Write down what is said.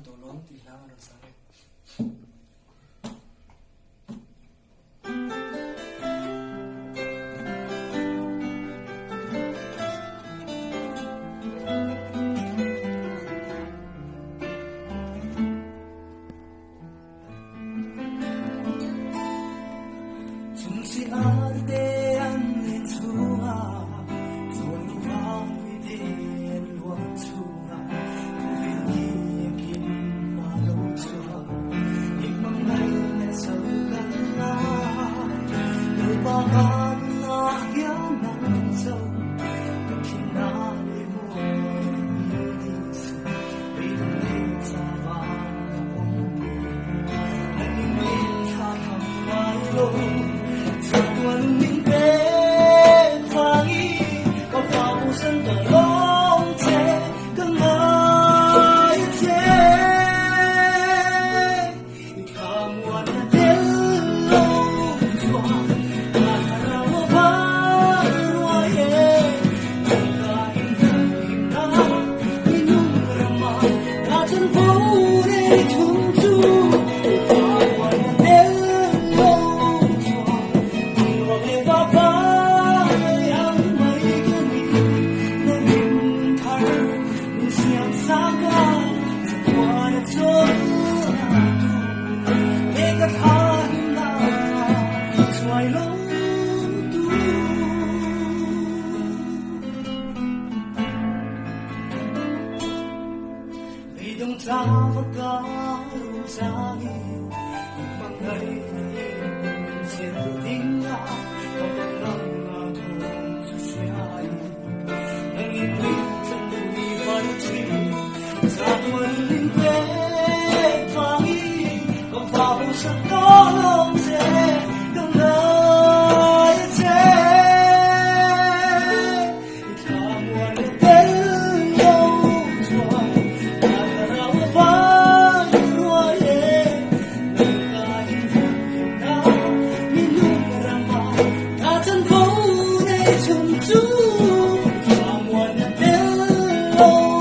tổ lawng thì là nó sao đấy chúng si arte an lên chua rồi nó vào đi đến luôn chua vì đi kim mà lâu chua nhưng mà ngày nay sao gần na người ba gan na hian nắng sâu có khi na đi mua đi sự vì đừng lấy ra vào không biết anh mình tha thầm mai lâu quân mình bên phai có vahbosan tawh lawng thế căng ai thế tham quan đến lâu chua ta ra một vài loài từng ngày im na inhmuh ramah ta chân phố để chung chung tham quan đến đông giá và cá rung giá đi nhưng mà ngày này mình sẽ tiếng la không còn lòng mà không cho suy ai anh nhìn mình trong bụi văn chi ra quân linh quê phai còn vahbosan tawh lawng sẽ căng ai thế tham quan đến lâu rồi chung chung tham quan đến lâu